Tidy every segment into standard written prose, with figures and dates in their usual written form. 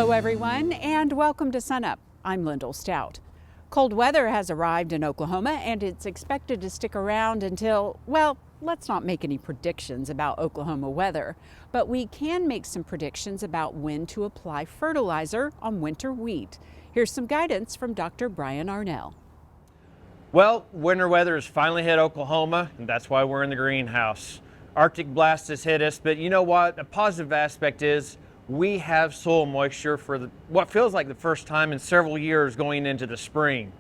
Hello everyone and welcome to SUNUP. I'm Lyndall Stout. Cold weather has arrived in Oklahoma and it's expected to stick around until, well, let's not make any predictions about Oklahoma weather, but we can make some predictions about when to apply fertilizer on winter wheat. Here's some guidance from Dr. Brian Arnall. Well, winter weather has finally hit Oklahoma, and that's why we're in the greenhouse. Arctic blast has hit us, but you know what? A positive aspect is we have soil moisture for what feels like the first time in several years going into the spring.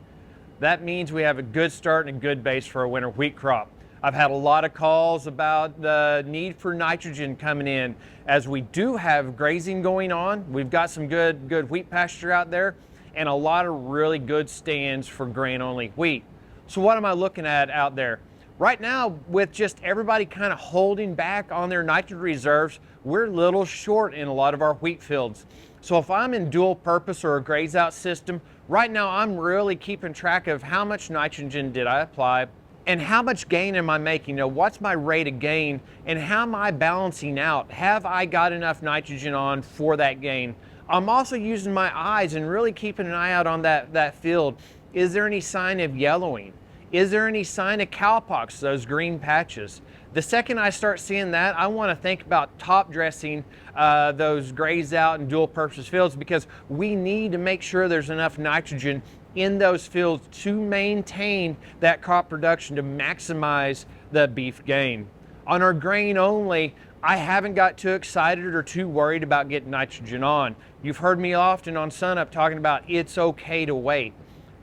That means we have a good start and a good base for a winter wheat crop. I've had a lot of calls about the need for nitrogen coming in. As we do have grazing going on, we've got some good wheat pasture out there and a lot of really good stands for grain-only wheat. So what am I looking at out there? Right now, with just everybody kind of holding back on their nitrogen reserves, we're a little short in a lot of our wheat fields. So if I'm in dual purpose or a graze out system, right now I'm really keeping track of how much nitrogen did I apply and how much gain am I making? You know, what's my rate of gain and how am I balancing out? Have I got enough nitrogen on for that gain? I'm also using my eyes and really keeping an eye out on that field. Is there any sign of yellowing? Is there any sign of cowpox, those green patches? The second I start seeing that, I want to think about top dressing those grazed out and dual purpose fields because we need to make sure there's enough nitrogen in those fields to maintain that crop production to maximize the beef gain. On our grain only, I haven't got too excited or too worried about getting nitrogen on. You've heard me often on SUNUP talking about it's okay to wait.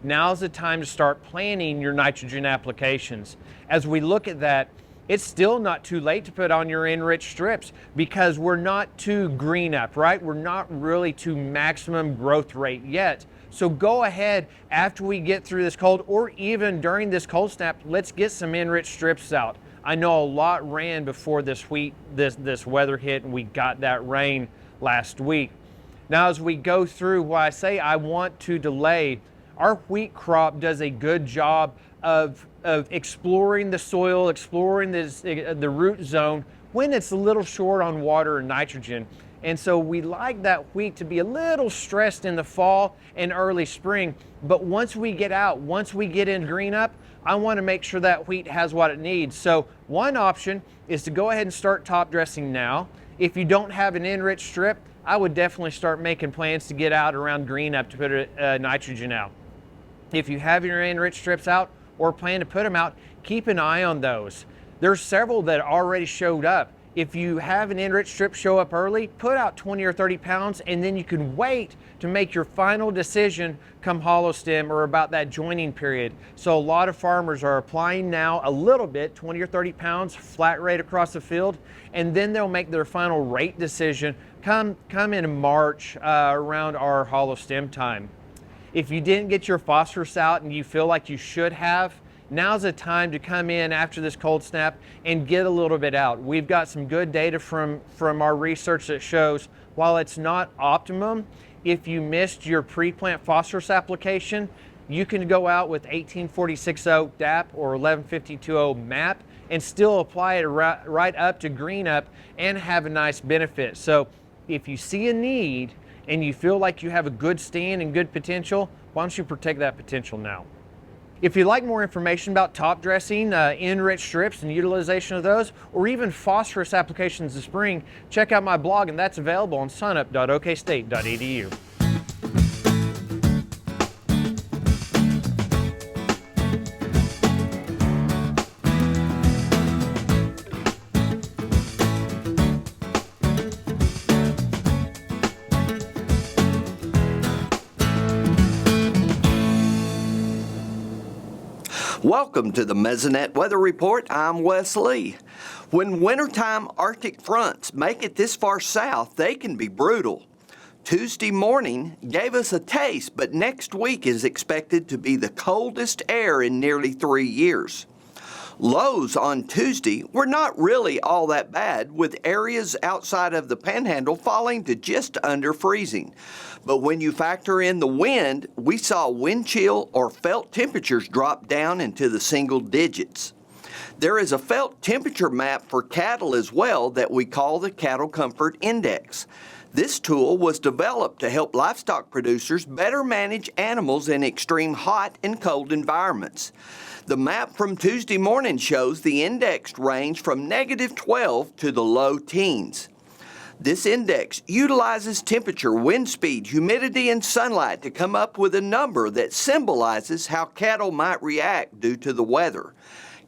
Now's the time to start planning your nitrogen applications. As we look at that, it's still not too late to put on your enriched strips because we're not to green up, right? We're not really to maximum growth rate yet. So go ahead after we get through this cold or even during this cold snap, let's get some enriched strips out. I know a lot ran before this weather hit and we got that rain last week. Now as we go through what I say, I want to delay. Our wheat crop does a good job of exploring the soil, exploring the root zone when it's a little short on water and nitrogen. And so we like that wheat to be a little stressed in the fall and early spring. But once we get out, once we get in green up, I want to make sure that wheat has what it needs. So one option is to go ahead and start top dressing now. If you don't have an enriched strip, I would definitely start making plans to get out around green up to put nitrogen out. If you have your enriched strips out or plan to put them out, keep an eye on those. There's several that already showed up. If you have an enriched strip show up early, put out 20 or 30 pounds and then you can wait to make your final decision come hollow stem or about that joining period. So a lot of farmers are applying now a little bit, 20 or 30 pounds flat rate across the field, and then they'll make their final rate decision come in March around our hollow stem time. If you didn't get your phosphorus out and you feel like you should have, now's the time to come in after this cold snap and get a little bit out. We've got some good data from our research that shows while it's not optimum, if you missed your pre-plant phosphorus application, you can go out with 1846-0 DAP or 1152-0 MAP and still apply it right up to green up and have a nice benefit. So if you see a need and you feel like you have a good stand and good potential, why don't you protect that potential now? If you'd like more information about top dressing, enriched strips and utilization of those, or even phosphorus applications this spring, check out my blog and that's available on sunup.okstate.edu. Welcome to the Mesonet Weather Report. I'm Wes Lee. When wintertime Arctic fronts make it this far south, they can be brutal. Tuesday morning gave us a taste, but next week is expected to be the coldest air in nearly 3 years. Lows on Tuesday were not really all that bad, with areas outside of the Panhandle falling to just under freezing. But when you factor in the wind, we saw wind chill or felt temperatures drop down into the single digits. There is a felt temperature map for cattle as well that we call the Cattle Comfort Index. This tool was developed to help livestock producers better manage animals in extreme hot and cold environments. The map from Tuesday morning shows the indexed range from -12 to the low teens. This index utilizes temperature, wind speed, humidity, and sunlight to come up with a number that symbolizes how cattle might react due to the weather.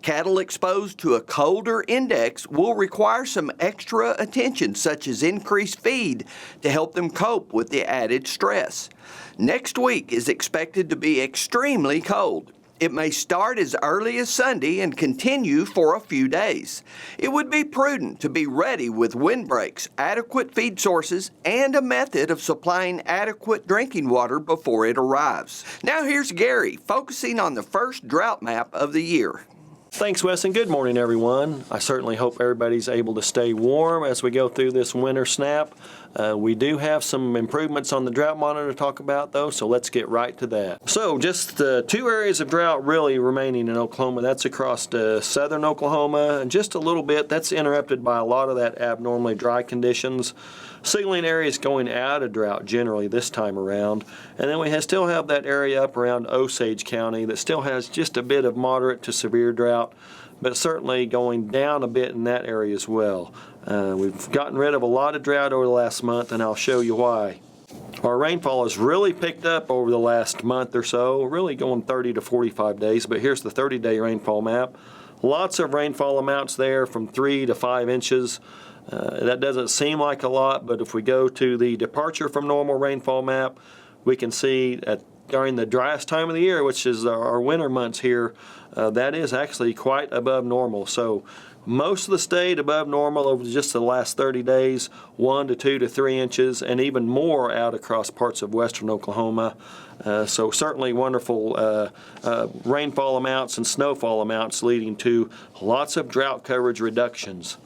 Cattle exposed to a colder index will require some extra attention, such as increased feed, to help them cope with the added stress. Next week is expected to be extremely cold. It may start as early as Sunday and continue for a few days. It would be prudent to be ready with windbreaks, adequate feed sources, and a method of supplying adequate drinking water before it arrives. Now here's Gary, focusing on the first drought map of the year. Thanks, Wes, and good morning, everyone. I certainly hope everybody's able to stay warm as we go through this winter snap. We do have some improvements on the drought monitor to talk about, though, so let's get right to that. So just two areas of drought really remaining in Oklahoma. That's across southern Oklahoma, and just a little bit, that's interrupted by a lot of that abnormally dry conditions. Signaling areas going out of drought generally this time around. And then we still have that area up around Osage County that still has just a bit of moderate to severe drought, but certainly going down a bit in that area as well. We've gotten rid of a lot of drought over the last month, and I'll show you why. Our rainfall has really picked up over the last month or so, really going 30 to 45 days, but here's the 30-day rainfall map. Lots of rainfall amounts there from 3 to 5 inches. That doesn't seem like a lot, but if we go to the departure from normal rainfall map, we can see during the driest time of the year, which is our winter months here, that is actually quite above normal. So most of the state above normal over just the last 30 days, 1 to 2 to 3 inches, and even more out across parts of western Oklahoma. So certainly wonderful rainfall amounts and snowfall amounts leading to lots of drought coverage reductions.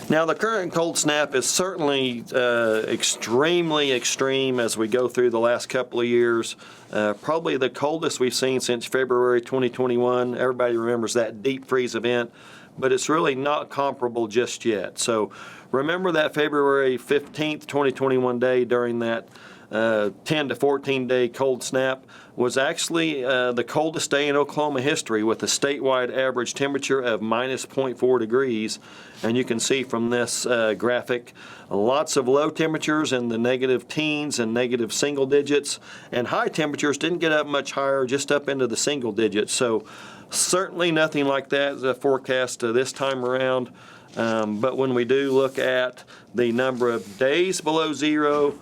Now, the current cold snap is certainly extremely extreme as we go through the last couple of years. Probably the coldest we've seen since February 2021. Everybody remembers that deep freeze event, but it's really not comparable just yet. So remember that February 15th, 2021 day during that 10 to 14 day cold snap was actually the coldest day in Oklahoma history with a statewide average temperature of -0.4 degrees. And you can see from this graphic lots of low temperatures in the negative teens and negative single digits, and high temperatures didn't get up much higher, just up into the single digits. So certainly nothing like that is a forecast this time around. But when we do look at the number of days below zero,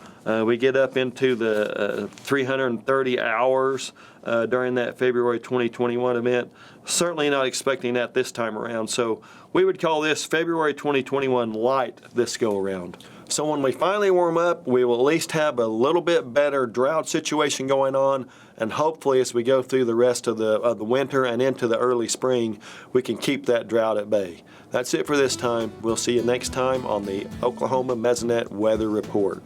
we get up into the 330 hours during that February 2021 event. Certainly not expecting that this time around. So we would call this February 2021 light this go around. So when we finally warm up, we will at least have a little bit better drought situation going on, and hopefully as we go through the rest of the winter and into the early spring, we can keep that drought at bay. That's it for this time. We'll see you next time on the Oklahoma Mesonet Weather Report.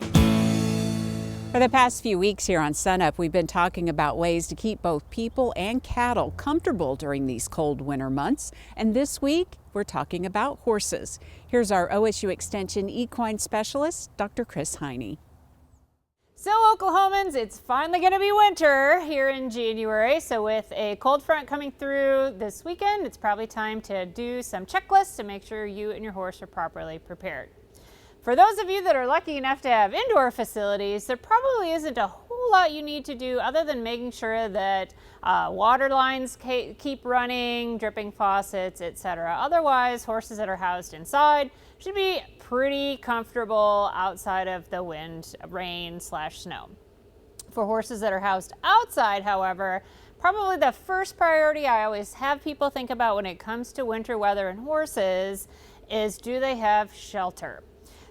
For the past few weeks here on SUNUP, we've been talking about ways to keep both people and cattle comfortable during these cold winter months. And this week, we're talking about horses. Here's our OSU Extension equine specialist, Dr. Kris Hiney. So Oklahomans, it's finally going to be winter here in January. So with a cold front coming through this weekend, it's probably time to do some checklists to make sure you and your horse are properly prepared. For those of you that are lucky enough to have indoor facilities, there probably isn't a whole lot you need to do other than making sure that water lines keep running, dripping faucets, etc. Otherwise, horses that are housed inside should be pretty comfortable outside of the wind, rain/snow. For horses that are housed outside, however, probably the first priority I always have people think about when it comes to winter weather and horses is, do they have shelter?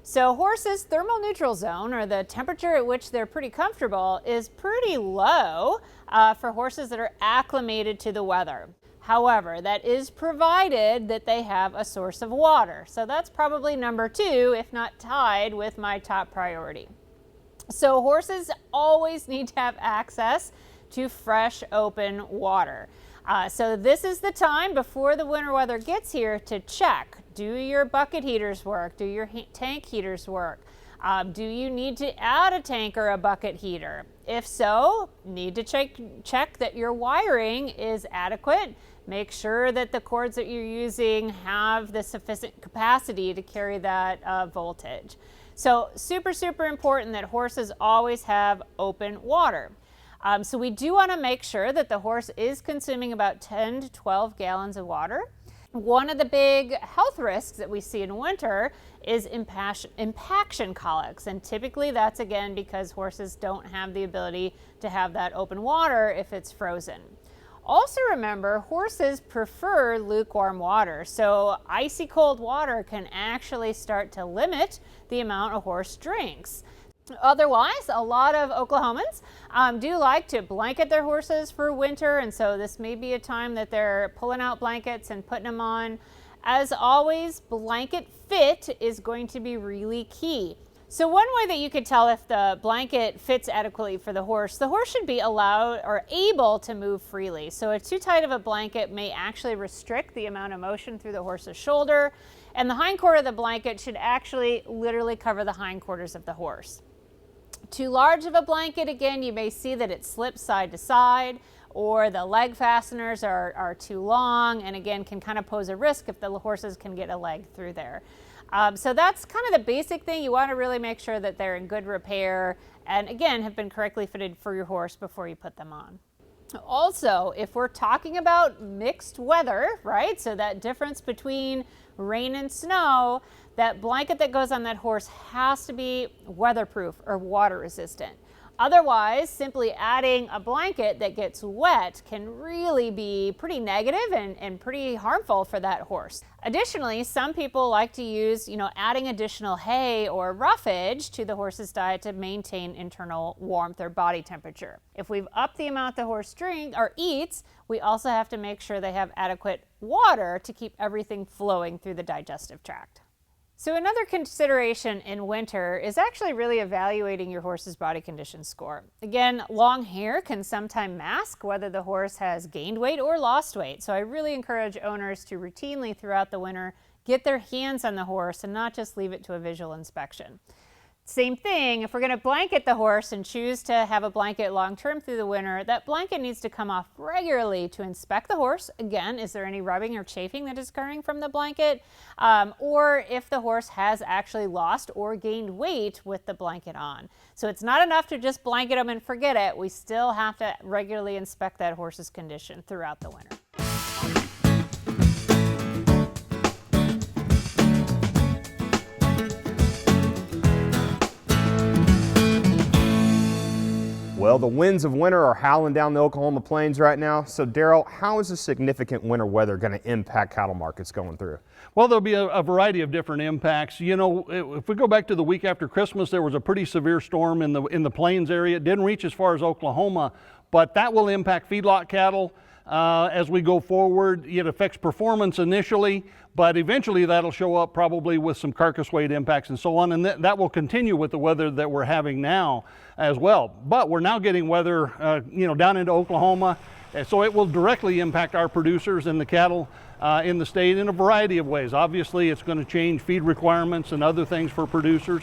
So horses' thermal neutral zone, or the temperature at which they're pretty comfortable, is pretty low for horses that are acclimated to the weather. However, that is provided that they have a source of water. So that's probably number 2, if not tied with my top priority. So horses always need to have access to fresh, open water. So this is the time before the winter weather gets here to check. Do your bucket heaters work? Do your tank heaters work? Do you need to add a tank or a bucket heater? If so, need to check that your wiring is adequate. Make sure that the cords that you're using have the sufficient capacity to carry that voltage. So super important that horses always have open water. So we do want to make sure that the horse is consuming about 10 to 12 gallons of water. One of the big health risks that we see in winter is impaction colics, and typically that's again because horses don't have the ability to have that open water if it's frozen. Also remember, horses prefer lukewarm water, so icy cold water can actually start to limit the amount a horse drinks. Otherwise, a lot of Oklahomans do like to blanket their horses for winter, and so this may be a time that they're pulling out blankets and putting them on. As always, blanket fit is going to be really key. So one way that you could tell if the blanket fits adequately for the horse should be allowed or able to move freely. So too tight of a blanket may actually restrict the amount of motion through the horse's shoulder, and the hindquarter of the blanket should actually literally cover the hindquarters of the horse. Too large of a blanket, again, you may see that it slips side to side, or the leg fasteners are too long, and again can kind of pose a risk if the horses can get a leg through there. So that's kind of the basic thing. You want to really make sure that they're in good repair and again have been correctly fitted for your horse before you put them on. Also, if we're talking about mixed weather, right, so that difference between rain and snow, that blanket that goes on that horse has to be weatherproof or water resistant. Otherwise, simply adding a blanket that gets wet can really be pretty negative and pretty harmful for that horse. Additionally, some people like to use, adding additional hay or roughage to the horse's diet to maintain internal warmth or body temperature. If we've upped the amount the horse drinks or eats, we also have to make sure they have adequate water to keep everything flowing through the digestive tract. So another consideration in winter is actually really evaluating your horse's body condition score. Again, long hair can sometimes mask whether the horse has gained weight or lost weight. So I really encourage owners to routinely throughout the winter get their hands on the horse and not just leave it to a visual inspection. Same thing, if we're going to blanket the horse and choose to have a blanket long-term through the winter, that blanket needs to come off regularly to inspect the horse. Again, is there any rubbing or chafing that is occurring from the blanket? Or if the horse has actually lost or gained weight with the blanket on. So it's not enough to just blanket them and forget it. We still have to regularly inspect that horse's condition throughout the winter. Well, the winds of winter are howling down the Oklahoma plains right now. So, Derrell, how is the significant winter weather going to impact cattle markets going through? Well, there'll be a variety of different impacts. If we go back to the week after Christmas, there was a pretty severe storm in the plains area. It didn't reach as far as Oklahoma, but that will impact feedlot cattle as we go forward. It affects performance initially, but eventually that'll show up probably with some carcass weight impacts and so on, and that will continue with the weather that we're having now as well. But we're now getting weather down into Oklahoma, so it will directly impact our producers and the cattle in the state in a variety of ways. Obviously, it's going to change feed requirements and other things for producers.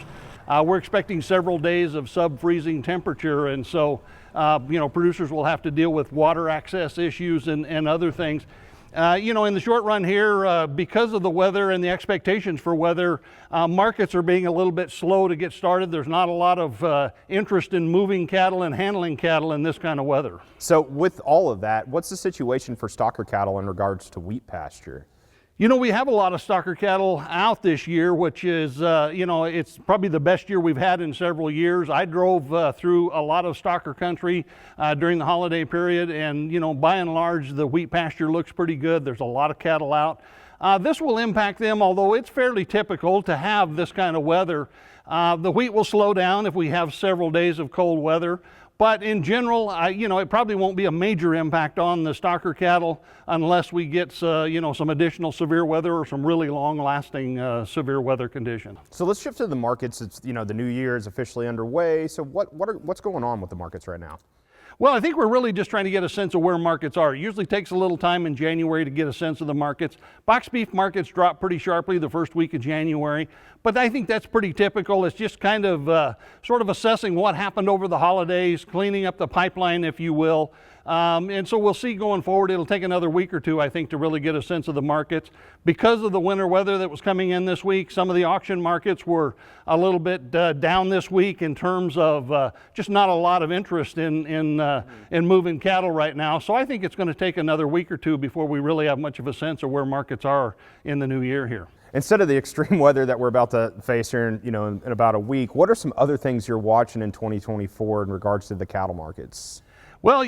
We're expecting several days of sub-freezing temperature, and so producers will have to deal with water access issues and other things. In the short run here, because of the weather and the expectations for weather, markets are being a little bit slow to get started. There's not a lot of interest in moving cattle and handling cattle in this kind of weather. So with all of that, what's the situation for stocker cattle in regards to wheat pasture? We have a lot of stocker cattle out this year, which is, it's probably the best year we've had in several years. I drove through a lot of stocker country during the holiday period, and, by and large, the wheat pasture looks pretty good. There's a lot of cattle out. This will impact them, although it's fairly typical to have this kind of weather. The wheat will slow down if we have several days of cold weather. But in general, it probably won't be a major impact on the stocker cattle unless we get, some additional severe weather or some really long-lasting severe weather condition. So let's shift to the markets. It's, the new year is officially underway. So what's going on with the markets right now? Well, I think we're really just trying to get a sense of where markets are. It usually takes a little time in January to get a sense of the markets. Box beef markets drop pretty sharply the first week of January, but I think that's pretty typical. It's just kind of sort of assessing what happened over the holidays, cleaning up the pipeline, if you will. And so we'll see going forward. It'll take another week or two, I think, to really get a sense of the markets. Because of the winter weather that was coming in this week, some of the auction markets were a little bit down this week in terms of just not a lot of interest in moving cattle right now. So I think it's going to take another week or two before we really have much of a sense of where markets are in the new year here. Instead of the extreme weather that we're about to face here in about a week, what are some other things you're watching in 2024 in regards to the cattle markets? Well,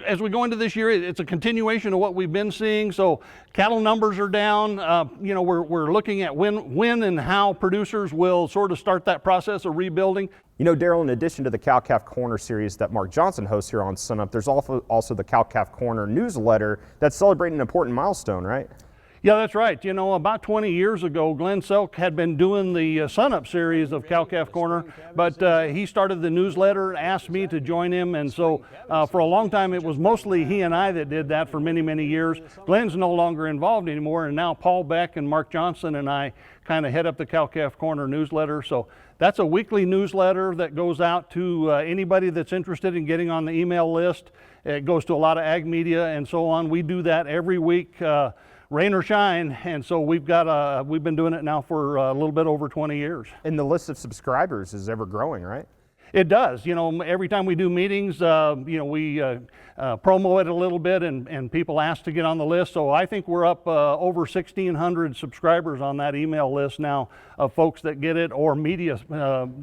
as we go into this year, it's a continuation of what we've been seeing. So cattle numbers are down. We're looking at when and how producers will sort of start that process of rebuilding. Derrell, in addition to the Cow-Calf Corner series that Mark Johnson hosts here on SUNUP, there's also the Cow-Calf Corner newsletter that's celebrating an important milestone, right? Yeah, that's right. About 20 years ago, Glenn Selk had been doing the SUNUP series of Cow-Calf Corner, but he started the newsletter and asked me to join him, and so for a long time it was mostly he and I that did that for many, many years. Glenn's no longer involved anymore, and now Paul Beck and Mark Johnson and I kind of head up the Cow-Calf Corner newsletter. So that's a weekly newsletter that goes out to anybody that's interested in getting on the email list. It goes to a lot of ag media and so on. We do that every week, rain or shine, and so we've been doing it now for a little bit over 20 years. And the list of subscribers is ever growing, right? It does. Every time we do meetings, we promo it a little bit, and people ask to get on the list. So I think we're up over 1,600 subscribers on that email list now of folks that get it, or media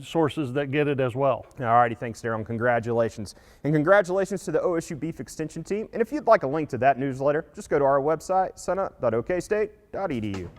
sources that get it as well. All righty, thanks, Derrell, and congratulations. And congratulations to the OSU Beef Extension team. And if you'd like a link to that newsletter, just go to our website, sunup.okstate.edu.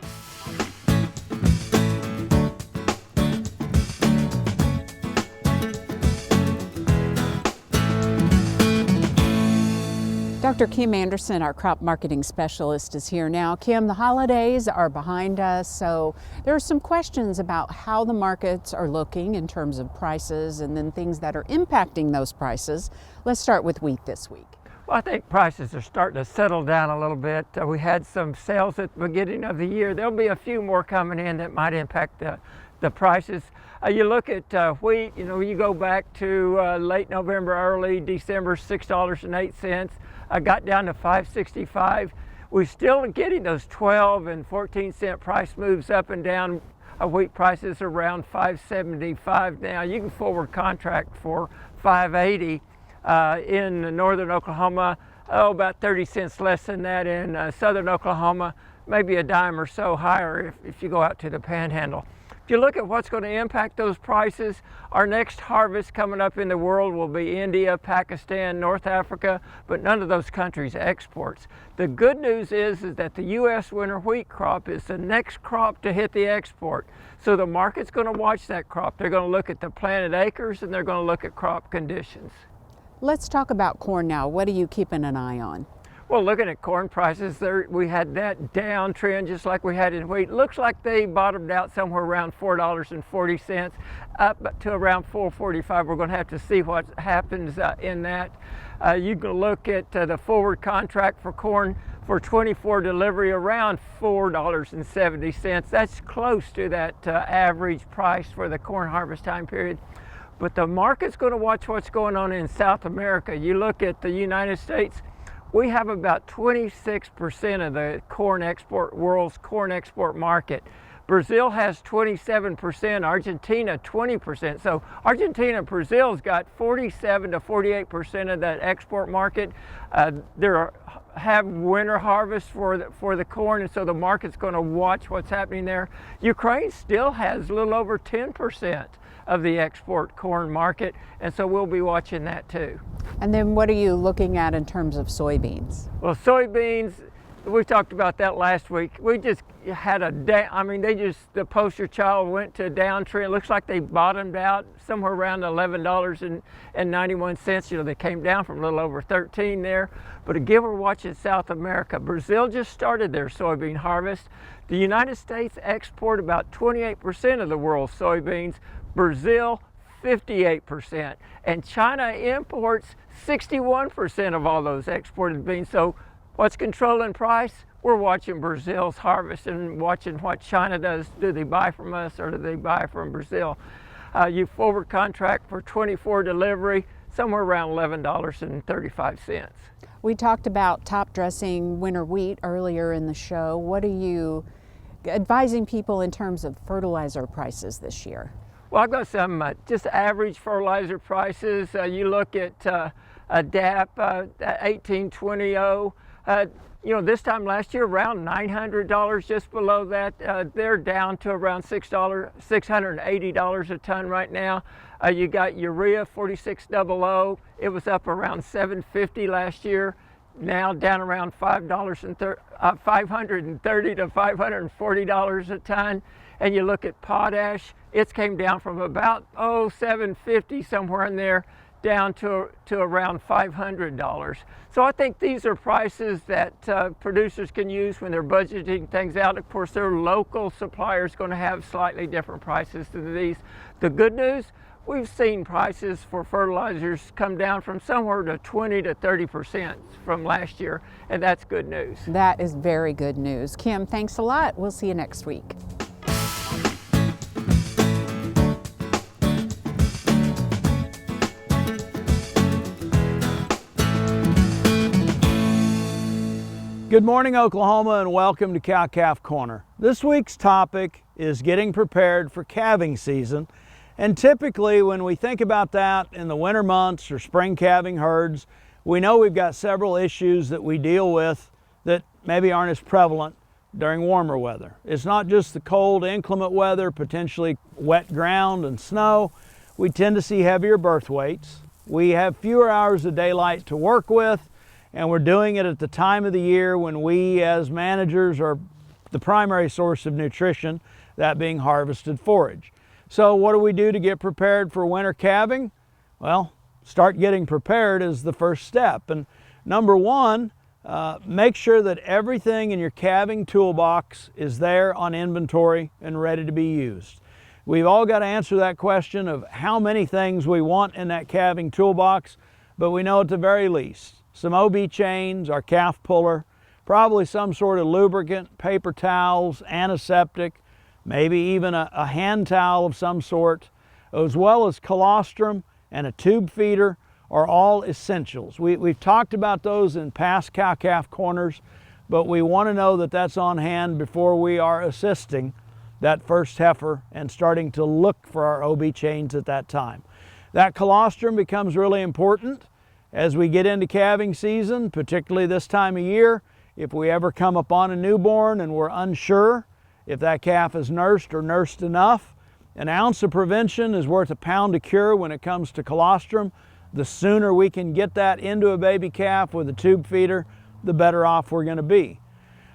Dr. Kim Anderson, our crop marketing specialist, is here now. Kim, the holidays are behind us, so there are some questions about how the markets are looking in terms of prices and then things that are impacting those prices. Let's start with wheat this week. Well, I think prices are starting to settle down a little bit. We had some sales at the beginning of the year. There'll be a few more coming in that might impact the prices. You look at wheat, you go back to late November, early December, $6.08. Got down to $5.65. We're still getting those 12 and 14 cent price moves up and down. Wheat prices around $5.75 now. You can forward contract for $5.80 in northern Oklahoma. About 30 cents less than that in southern Oklahoma. Maybe a dime or so higher if you go out to the Panhandle. If you look at what's going to impact those prices, our next harvest coming up in the world will be India, Pakistan, North Africa, but none of those countries exports. The good news is that the U.S. winter wheat crop is the next crop to hit the export. So the market's going to watch that crop. They're going to look at the planted acres and they're going to look at crop conditions. Let's talk about corn now. What are you keeping an eye on? Well, looking at corn prices, we had that downtrend just like we had in wheat. Looks like they bottomed out somewhere around $4.40, up to around $4.45. We're going to have to see what happens in that. You can look at the forward contract for corn for 24 delivery around $4.70. That's close to that average price for the corn harvest time period. But the market's going to watch what's going on in South America. You look at the United States, we have about 26% of the world's corn export market. Brazil has 27%, Argentina 20%. So Argentina and Brazil's got 47 to 48% of that export market. Have winter harvest for the corn, and so the market's going to watch what's happening there. Ukraine still has a little over 10% of the export corn market, and so we'll be watching that too. And then what are you looking at in terms of soybeans? Well, soybeans, we talked about that last week. We just had the poster child went to a downtrend. It looks like they bottomed out somewhere around $11.91. They came down from a little over 13 there. But again, we're watching South America. Brazil just started their soybean harvest. The United States export about 28% of the world's soybeans. Brazil, 58%. And China imports 61% of all those exported beans. So what's controlling price? We're watching Brazil's harvest and watching what China does. Do they buy from us or do they buy from Brazil? You forward contract for 24 delivery, somewhere around $11.35. We talked about top dressing winter wheat earlier in the show. What are you advising people in terms of fertilizer prices this year? Well, I've got some just average fertilizer prices. You look at DAP 1820. You know, this time last year, around $900, just below that. They're down to around $680 a ton right now. You got urea 4600. It was up around $750 last year. Now down around $530 to $540 a ton. And you look at potash, it's came down from about $750 somewhere in there, down to around $500. So I think these are prices that producers can use when they're budgeting things out. Of course, their local suppliers going to have slightly different prices than these. The good news, we've seen prices for fertilizers come down from somewhere to 20 to 30% from last year, and that's good news. That is very good news. Kim, thanks a lot. We'll see you next week. Good morning, Oklahoma, and welcome to Cow-Calf Corner. This week's topic is getting prepared for calving season. And typically when we think about that in the winter months or spring calving herds, we know we've got several issues that we deal with that maybe aren't as prevalent during warmer weather. It's not just the cold, inclement weather, potentially wet ground and snow. We tend to see heavier birth weights. We have fewer hours of daylight to work with, and we're doing it at the time of the year when we as managers are the primary source of nutrition, that being harvested forage. So what do we do to get prepared for winter calving? Well, start getting prepared is the first step. And number one, make sure that everything in your calving toolbox is there on inventory and ready to be used. We've all got to answer that question of how many things we want in that calving toolbox, but we know at the very least, some OB chains, our calf puller, probably some sort of lubricant, paper towels, antiseptic, maybe even a hand towel of some sort, as well as colostrum and a tube feeder are all essentials. We've talked about those in past cow-calf corners, but we want to know that that's on hand before we are assisting that first heifer and starting to look for our OB chains at that time. That colostrum becomes really important as we get into calving season, particularly this time of year. If we ever come upon a newborn and we're unsure if that calf is nursed or nursed enough, an ounce of prevention is worth a pound of cure when it comes to colostrum. The sooner we can get that into a baby calf with a tube feeder, the better off we're going to be.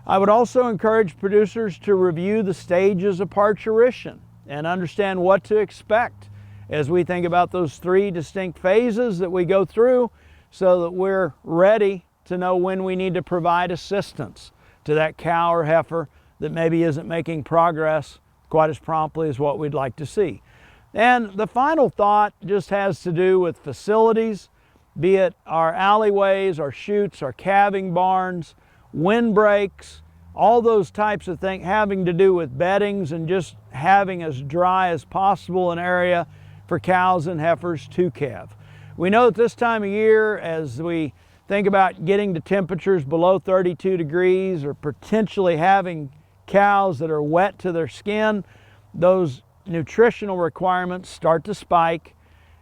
I would also encourage producers to review the stages of parturition and understand what to expect as we think about those three distinct phases that we go through, so that we're ready to know when we need to provide assistance to that cow or heifer that maybe isn't making progress quite as promptly as what we'd like to see. And the final thought just has to do with facilities, be it our alleyways, our chutes, our calving barns, windbreaks, all those types of things having to do with beddings and just having as dry as possible an area for cows and heifers to calve. We know that this time of year, as we think about getting to temperatures below 32 degrees or potentially having cows that are wet to their skin, those nutritional requirements start to spike,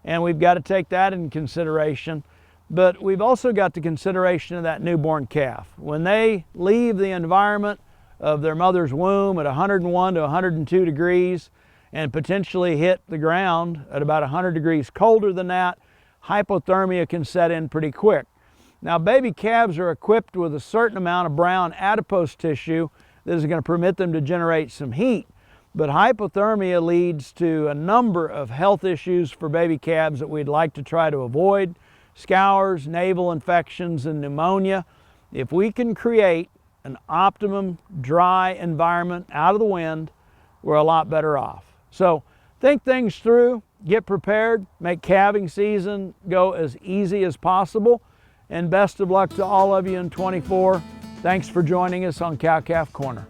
and we've got to take that in consideration. But we've also got the consideration of that newborn calf. When they leave the environment of their mother's womb at 101 to 102 degrees and potentially hit the ground at about 100 degrees colder than that, hypothermia can set in pretty quick. Now, baby calves are equipped with a certain amount of brown adipose tissue that is going to permit them to generate some heat, but hypothermia leads to a number of health issues for baby calves that we'd like to try to avoid: scours, naval infections, and pneumonia. If we can create an optimum dry environment out of the wind, we're a lot better off. So think things through. get prepared, make calving season go as easy as possible, and best of luck to all of you in 24. Thanks for joining us on Cow-Calf Corner.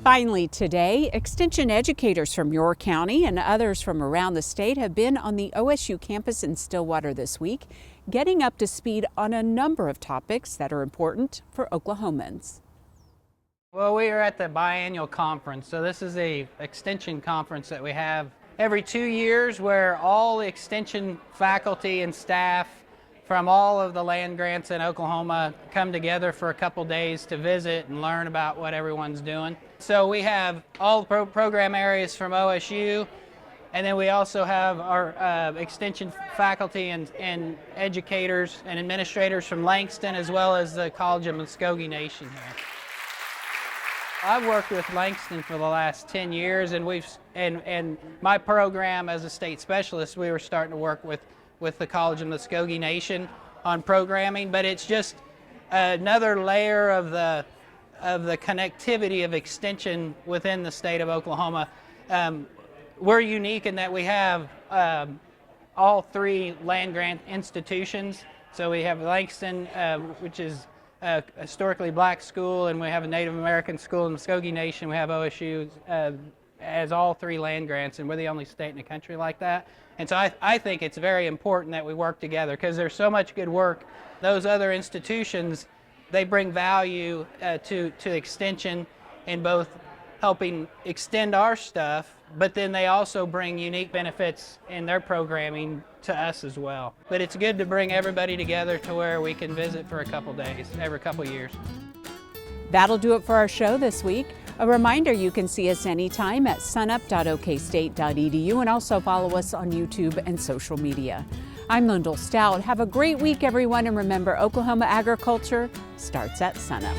Finally today, extension educators from your county and others from around the state have been on the OSU campus in Stillwater this week, getting up to speed on a number of topics that are important for Oklahomans. Well, we are at the biannual conference, so this is a extension conference that we have every 2 years where all the extension faculty and staff from all of the land grants in Oklahoma come together for a couple days to visit and learn about what everyone's doing. So we have all the program areas from OSU, and then we also have our extension faculty and educators and administrators from Langston, as well as the College of Muskogee Nation here. I've worked with Langston for the last 10 years, and my program as a state specialist, we were starting to work with the College of Muskogee Nation on programming, but it's just another layer of the connectivity of extension within the state of Oklahoma. We're unique in that we have all three land grant institutions. So we have Langston, which is a historically black school, and we have a Native American school in Muskogee Nation. We have OSU as all three land grants, and we're the only state in the country like that. And so I think it's very important that we work together because there's so much good work. Those other institutions, they bring value to extension in both helping extend our stuff, but then they also bring unique benefits in their programming to us as well. But it's good to bring everybody together to where we can visit for a couple days, every couple years. That'll do it for our show this week. A reminder, you can see us anytime at sunup.okstate.edu and also follow us on YouTube and social media. I'm Lyndall Stout. Have a great week, everyone, and remember, Oklahoma agriculture starts at sunup.